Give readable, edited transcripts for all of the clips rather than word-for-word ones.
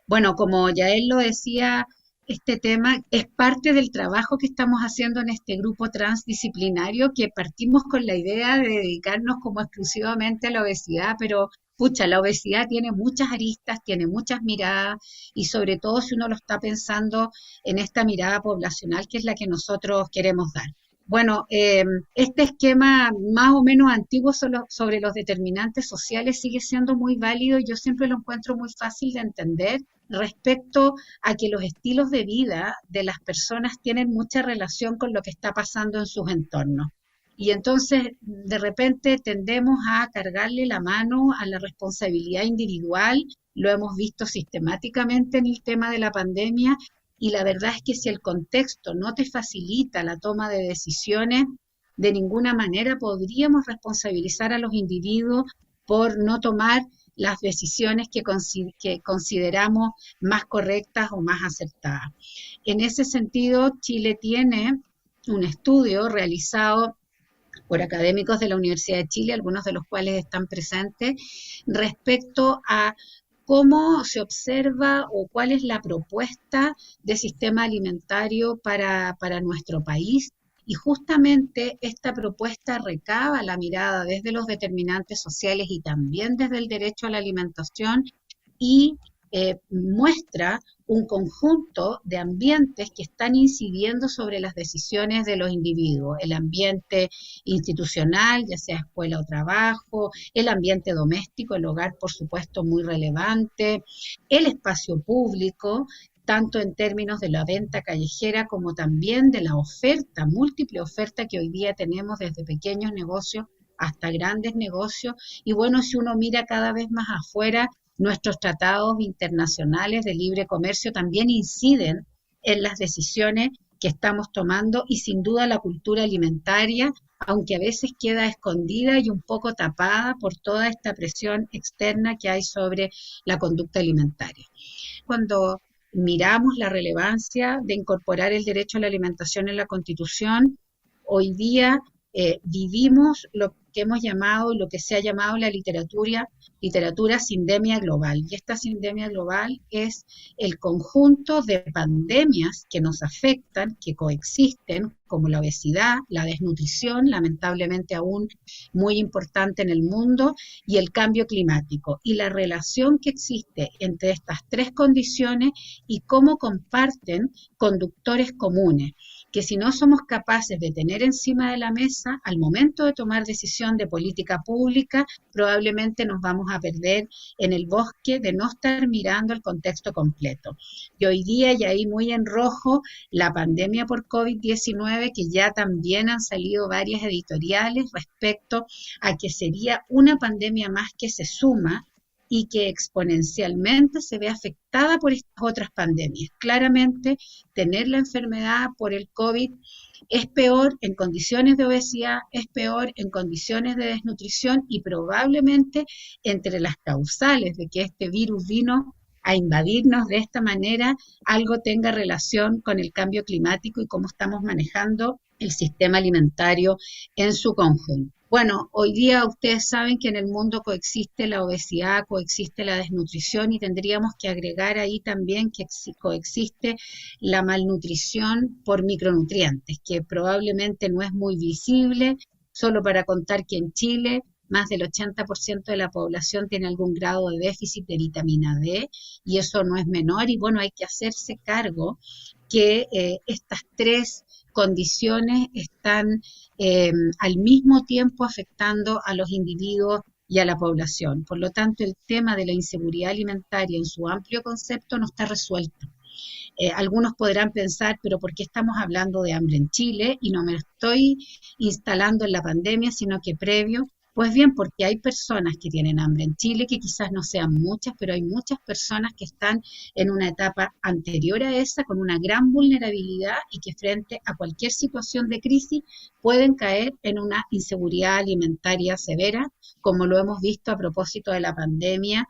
Bueno, como ya él lo decía, este tema es parte del trabajo que estamos haciendo en este grupo transdisciplinario, que partimos con la idea de dedicarnos como exclusivamente a la obesidad, pero pucha, la obesidad tiene muchas aristas, tiene muchas miradas y sobre todo si uno lo está pensando en esta mirada poblacional que es la que nosotros queremos dar. Bueno, este esquema más o menos antiguo sobre los determinantes sociales sigue siendo muy válido y yo siempre lo encuentro muy fácil de entender respecto a que los estilos de vida de las personas tienen mucha relación con lo que está pasando en sus entornos. Y entonces, de repente, tendemos a cargarle la mano a la responsabilidad individual. Lo hemos visto sistemáticamente en el tema de la pandemia. Y la verdad es que si el contexto no te facilita la toma de decisiones, de ninguna manera podríamos responsabilizar a los individuos por no tomar las decisiones que consideramos más correctas o más acertadas. En ese sentido, Chile tiene un estudio realizado por académicos de la Universidad de Chile, algunos de los cuales están presentes, respecto a cómo se observa o cuál es la propuesta de sistema alimentario para nuestro país. Y justamente esta propuesta recaba la mirada desde los determinantes sociales y también desde el derecho a la alimentación y muestra un conjunto de ambientes que están incidiendo sobre las decisiones de los individuos, el ambiente institucional, ya sea escuela o trabajo, el ambiente doméstico, el hogar por supuesto muy relevante, el espacio público, tanto en términos de la venta callejera como también de la oferta, múltiple oferta que hoy día tenemos desde pequeños negocios hasta grandes negocios. Y bueno, si uno mira cada vez más afuera, nuestros tratados internacionales de libre comercio también inciden en las decisiones que estamos tomando y sin duda la cultura alimentaria, aunque a veces queda escondida y un poco tapada por toda esta presión externa que hay sobre la conducta alimentaria. Cuando miramos la relevancia de incorporar el derecho a la alimentación en la Constitución, hoy día vivimos lo que hemos llamado, lo que se ha llamado la literatura sindemia global. Y esta sindemia global es el conjunto de pandemias que nos afectan, que coexisten, como la obesidad, la desnutrición, lamentablemente aún muy importante en el mundo, y el cambio climático. Y la relación que existe entre estas tres condiciones y cómo comparten conductores comunes que si no somos capaces de tener encima de la mesa al momento de tomar decisión de política pública, probablemente nos vamos a perder en el bosque de no estar mirando el contexto completo. Y hoy día, y ahí muy en rojo, la pandemia por COVID-19, que ya también han salido varias editoriales respecto a que sería una pandemia más que se suma y que exponencialmente se ve afectada por estas otras pandemias. Claramente, tener la enfermedad por el COVID es peor en condiciones de obesidad, es peor en condiciones de desnutrición y probablemente entre las causales de que este virus vino a invadirnos de esta manera, algo tenga relación con el cambio climático y cómo estamos manejando el sistema alimentario en su conjunto. Bueno, hoy día ustedes saben que en el mundo coexiste la obesidad, coexiste la desnutrición y tendríamos que agregar ahí también que coexiste la malnutrición por micronutrientes, que probablemente no es muy visible, solo para contar que en Chile más del 80% de la población tiene algún grado de déficit de vitamina D y eso no es menor y bueno, hay que hacerse cargo que estas tres condiciones están al mismo tiempo afectando a los individuos y a la población. Por lo tanto, el tema de la inseguridad alimentaria en su amplio concepto no está resuelto. Algunos podrán pensar, pero ¿por qué estamos hablando de hambre en Chile? Y no me estoy instalando en la pandemia, sino que previo. Pues bien, porque hay personas que tienen hambre en Chile, que quizás no sean muchas, pero hay muchas personas que están en una etapa anterior a esa, con una gran vulnerabilidad y que frente a cualquier situación de crisis pueden caer en una inseguridad alimentaria severa, como lo hemos visto a propósito de la pandemia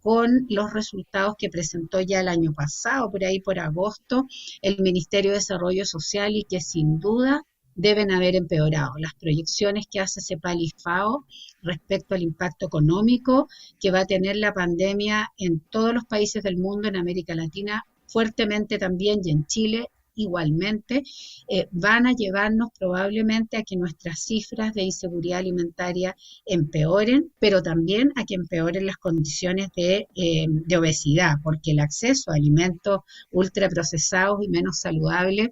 con los resultados que presentó ya el año pasado, por ahí por agosto, el Ministerio de Desarrollo Social y que sin duda deben haber empeorado. Las proyecciones que hace CEPAL y FAO respecto al impacto económico que va a tener la pandemia en todos los países del mundo, en América Latina, fuertemente también y en Chile igualmente, van a llevarnos probablemente a que nuestras cifras de inseguridad alimentaria empeoren, pero también a que empeoren las condiciones de obesidad, porque el acceso a alimentos ultraprocesados y menos saludables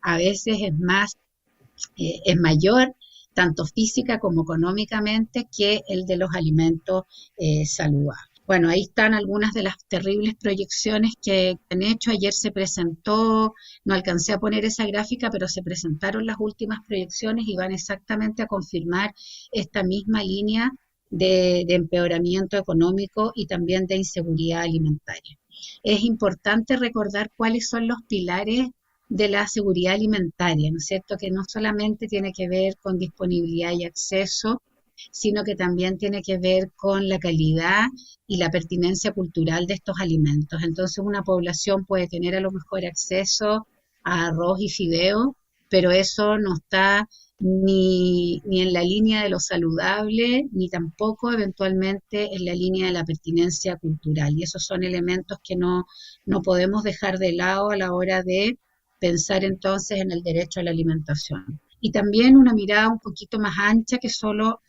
a veces es mayor, tanto física como económicamente, que el de los alimentos saludables. Bueno, ahí están algunas de las terribles proyecciones que han hecho. Ayer se presentó, no alcancé a poner esa gráfica, pero se presentaron las últimas proyecciones y van exactamente a confirmar esta misma línea de empeoramiento económico y también de inseguridad alimentaria. Es importante recordar cuáles son los pilares de la seguridad alimentaria, ¿no es cierto? Que no solamente tiene que ver con disponibilidad y acceso, sino que también tiene que ver con la calidad y la pertinencia cultural de estos alimentos. Entonces, una población puede tener a lo mejor acceso a arroz y fideo, pero eso no está ni en la línea de lo saludable, ni tampoco eventualmente en la línea de la pertinencia cultural. Y esos son elementos que no podemos dejar de lado a la hora de pensar entonces en el derecho a la alimentación. Y también una mirada un poquito más ancha que solo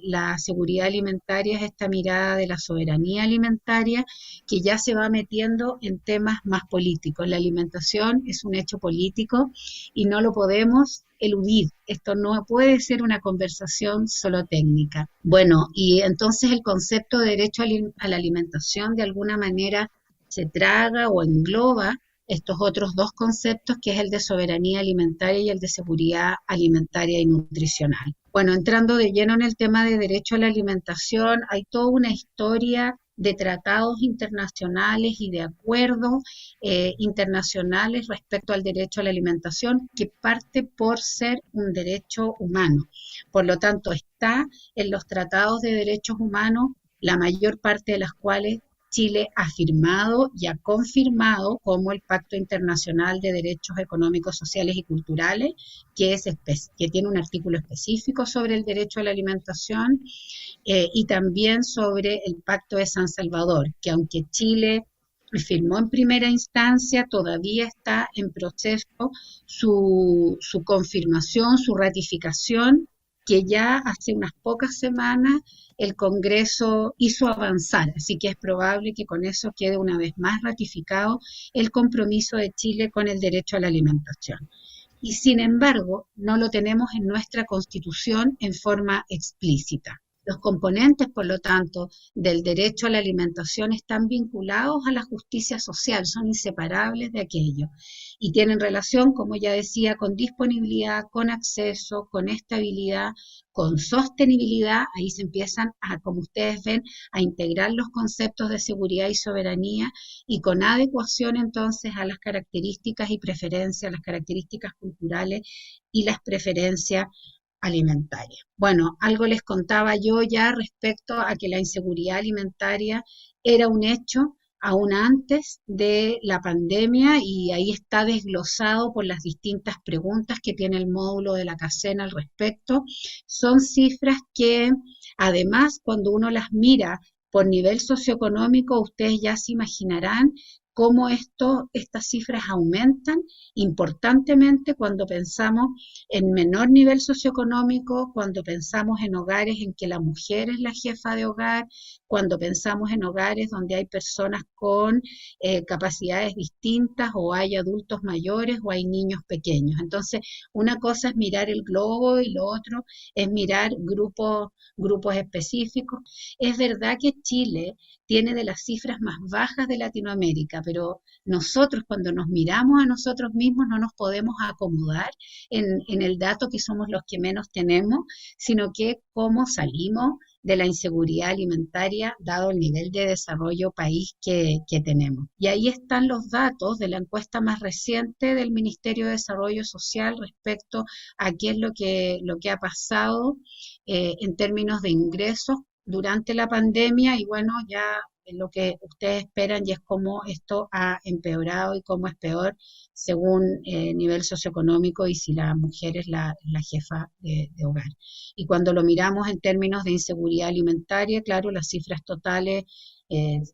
la seguridad alimentaria, es esta mirada de la soberanía alimentaria que ya se va metiendo en temas más políticos. La alimentación es un hecho político y no lo podemos eludir. Esto no puede ser una conversación solo técnica. Bueno, y entonces el concepto de derecho a la alimentación de alguna manera se traga o engloba estos otros dos conceptos, que es el de soberanía alimentaria y el de seguridad alimentaria y nutricional. Bueno, entrando de lleno en el tema de derecho a la alimentación, hay toda una historia de tratados internacionales y de acuerdos internacionales respecto al derecho a la alimentación, que parte por ser un derecho humano. Por lo tanto, está en los tratados de derechos humanos, la mayor parte de las cuales Chile ha firmado y ha confirmado, como el Pacto Internacional de Derechos Económicos, Sociales y Culturales, que tiene un artículo específico sobre el derecho a la alimentación, y también sobre el Pacto de San Salvador, que aunque Chile firmó en primera instancia, todavía está en proceso su confirmación, su ratificación, que ya hace unas pocas semanas el Congreso hizo avanzar, así que es probable que con eso quede una vez más ratificado el compromiso de Chile con el derecho a la alimentación. Y sin embargo, no lo tenemos en nuestra Constitución en forma explícita. Los componentes, por lo tanto, del derecho a la alimentación están vinculados a la justicia social, son inseparables de aquello y tienen relación, como ya decía, con disponibilidad, con acceso, con estabilidad, con sostenibilidad. Ahí se empiezan como ustedes ven, a integrar los conceptos de seguridad y soberanía, y con adecuación entonces a las características y preferencias, las características culturales y las preferencias alimentaria. Bueno, algo les contaba yo ya respecto a que la inseguridad alimentaria era un hecho aún antes de la pandemia, y ahí está desglosado por las distintas preguntas que tiene el módulo de la CACEN al respecto. Son cifras que además, cuando uno las mira por nivel socioeconómico, ustedes ya se imaginarán cómo estas cifras aumentan importantemente cuando pensamos en menor nivel socioeconómico, cuando pensamos en hogares en que la mujer es la jefa de hogar, cuando pensamos en hogares donde hay personas con capacidades distintas, o hay adultos mayores o hay niños pequeños. Entonces, una cosa es mirar el globo y lo otro es mirar grupos específicos. Es verdad que Chile tiene de las cifras más bajas de Latinoamérica, pero nosotros, cuando nos miramos a nosotros mismos, no nos podemos acomodar en el dato que somos los que menos tenemos, sino que cómo salimos de la inseguridad alimentaria dado el nivel de desarrollo país que tenemos. Y ahí están los datos de la encuesta más reciente del Ministerio de Desarrollo Social respecto a qué es lo que ha pasado en términos de ingresos durante la pandemia, y bueno, ya lo que ustedes esperan y es cómo esto ha empeorado y cómo es peor según nivel socioeconómico y si la mujer es la jefa de hogar. Y cuando lo miramos en términos de inseguridad alimentaria, claro, las cifras totales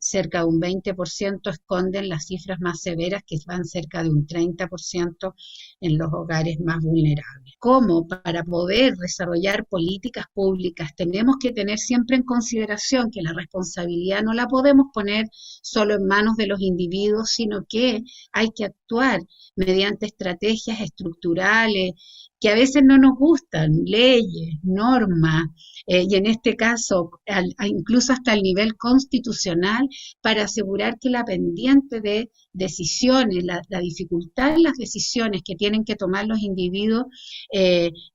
cerca de un 20% esconden las cifras más severas que van cerca de un 30% en los hogares más vulnerables. ¿Cómo? Para poder desarrollar políticas públicas tenemos que tener siempre en consideración que la responsabilidad no la podemos poner solo en manos de los individuos, sino que hay que actuar mediante estrategias estructurales que a veces no nos gustan, leyes, normas, y en este caso incluso hasta el nivel constitucional, para asegurar que la pendiente de decisiones, la dificultad en las decisiones que tienen que tomar los individuos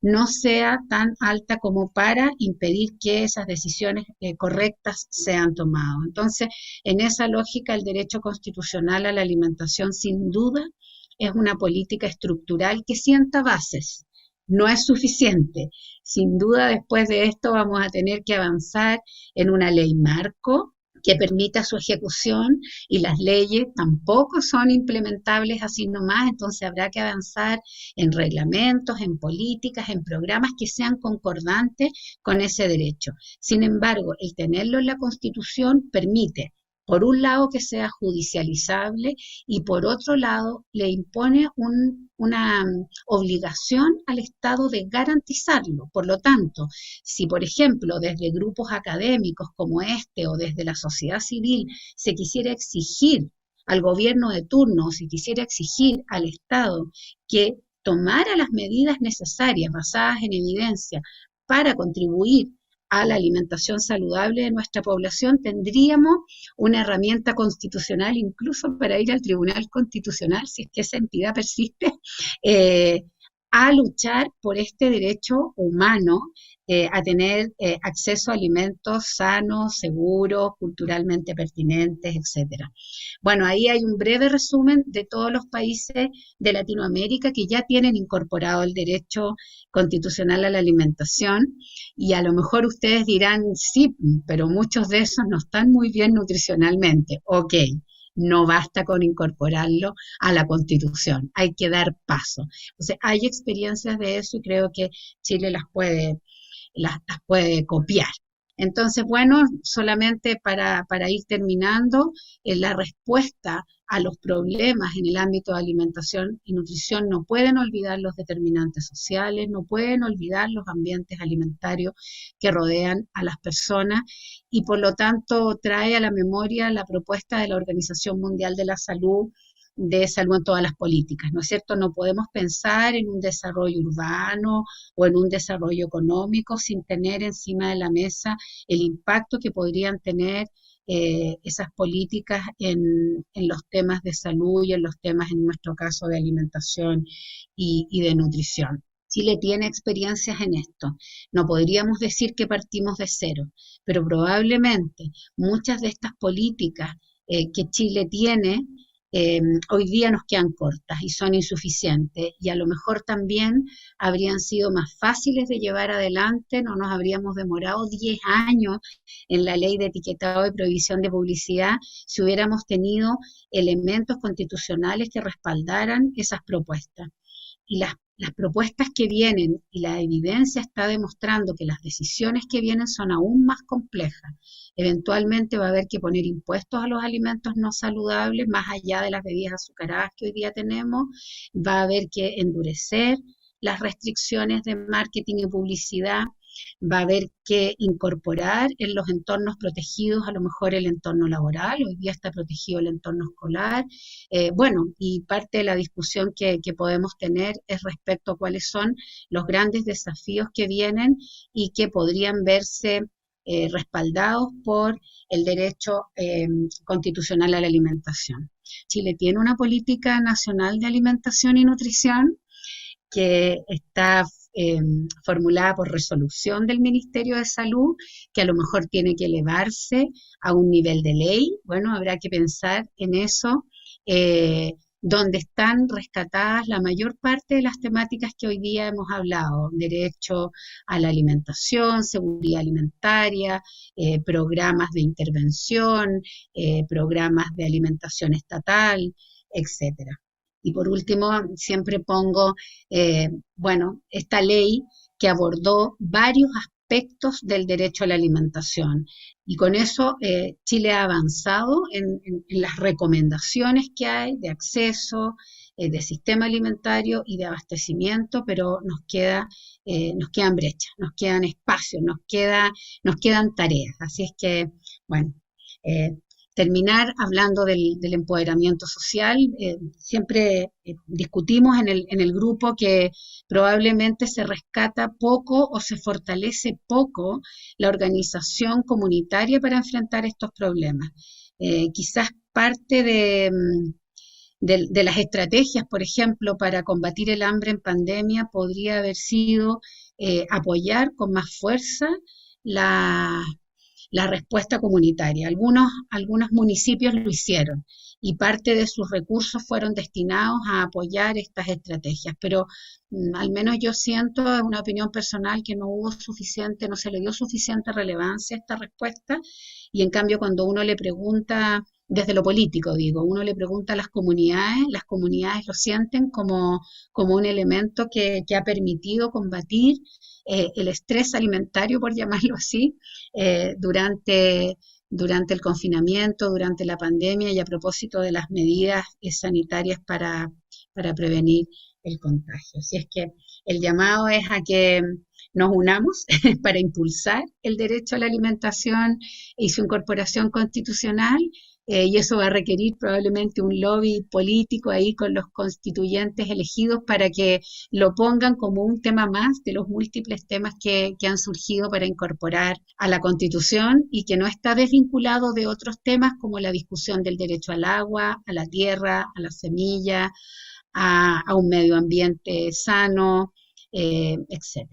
no sea tan alta como para impedir que esas decisiones correctas sean tomadas. Entonces, en esa lógica, el derecho constitucional a la alimentación sin duda es una política estructural que sienta bases. No es suficiente. Sin duda, después de esto vamos a tener que avanzar en una ley marco que permita su ejecución y las leyes tampoco son implementables así nomás, entonces habrá que avanzar en reglamentos, en políticas, en programas que sean concordantes con ese derecho. Sin embargo, el tenerlo en la Constitución permite, por un lado, que sea judicializable y por otro lado, le impone una obligación al Estado de garantizarlo. Por lo tanto, si por ejemplo desde grupos académicos como este o desde la sociedad civil se quisiera exigir al gobierno de turno o si quisiera exigir al Estado que tomara las medidas necesarias basadas en evidencia para contribuir a la alimentación saludable de nuestra población, tendríamos una herramienta constitucional incluso para ir al Tribunal Constitucional, si es que esa entidad persiste, a luchar por este derecho humano a tener acceso a alimentos sanos, seguros, culturalmente pertinentes, etcétera. Bueno, ahí hay un breve resumen de todos los países de Latinoamérica que ya tienen incorporado el derecho constitucional a la alimentación y a lo mejor ustedes dirán, sí, pero muchos de esos no están muy bien nutricionalmente. Ok, no basta con incorporarlo a la Constitución, hay que dar paso. Entonces, hay experiencias de eso y creo que Chile las puede copiar. Entonces, bueno, solamente para ir terminando, la respuesta a los problemas en el ámbito de alimentación y nutrición no pueden olvidar los determinantes sociales, no pueden olvidar los ambientes alimentarios que rodean a las personas y por lo tanto trae a la memoria la propuesta de la Organización Mundial de la Salud de salud en todas las políticas, ¿no es cierto? No podemos pensar en un desarrollo urbano o en un desarrollo económico sin tener encima de la mesa el impacto que podrían tener esas políticas en los temas de salud y en los temas, en nuestro caso, de alimentación y de nutrición. Chile tiene experiencias en esto. No podríamos decir que partimos de cero, pero probablemente muchas de estas políticas que Chile tiene hoy día nos quedan cortas y son insuficientes y a lo mejor también habrían sido más fáciles de llevar adelante, no nos habríamos demorado 10 años en la ley de etiquetado y prohibición de publicidad si hubiéramos tenido elementos constitucionales que respaldaran esas propuestas. Y las propuestas que vienen y la evidencia está demostrando que las decisiones que vienen son aún más complejas. Eventualmente va a haber que poner impuestos a los alimentos no saludables, más allá de las bebidas azucaradas que hoy día tenemos. Va a haber que endurecer las restricciones de marketing y publicidad. Va a haber que incorporar en los entornos protegidos a lo mejor el entorno laboral, hoy día está protegido el entorno escolar, bueno, y parte de la discusión que podemos tener es respecto a cuáles son los grandes desafíos que vienen y que podrían verse respaldados por el derecho constitucional a la alimentación. Chile tiene una política nacional de alimentación y nutrición que está formulada por resolución del Ministerio de Salud, que a lo mejor tiene que elevarse a un nivel de ley. Bueno, habrá que pensar en eso. donde están rescatadas la mayor parte de las temáticas que hoy día hemos hablado: derecho a la alimentación, seguridad alimentaria, programas de intervención, programas de alimentación estatal, etcétera. Y por último, siempre pongo, esta ley que abordó varios aspectos del derecho a la alimentación. Y con eso Chile ha avanzado en las recomendaciones que hay de acceso, de sistema alimentario y de abastecimiento, pero nos quedan brechas, nos quedan espacios, nos quedan tareas. Así es que, bueno, eh, terminar hablando del empoderamiento social. Siempre discutimos en el grupo que probablemente se rescata poco o se fortalece poco la organización comunitaria para enfrentar estos problemas. Quizás parte de las estrategias, por ejemplo, para combatir el hambre en pandemia podría haber sido apoyar con más fuerza la, la respuesta comunitaria. Algunos municipios lo hicieron y parte de sus recursos fueron destinados a apoyar estas estrategias, pero al menos yo siento, es una opinión personal, que no se le dio suficiente relevancia a esta respuesta, y en cambio cuando uno le pregunta, desde lo político digo, uno le pregunta a las comunidades lo sienten como un elemento que ha permitido combatir el estrés alimentario, por llamarlo así, durante el confinamiento, durante la pandemia, y a propósito de las medidas sanitarias para prevenir el contagio. Así es que el llamado es a que nos unamos para impulsar el derecho a la alimentación y su incorporación constitucional, y eso va a requerir probablemente un lobby político ahí con los constituyentes elegidos para que lo pongan como un tema más de los múltiples temas que han surgido para incorporar a la Constitución, y que no está desvinculado de otros temas como la discusión del derecho al agua, a la tierra, a la semilla, a un medio ambiente sano, etc.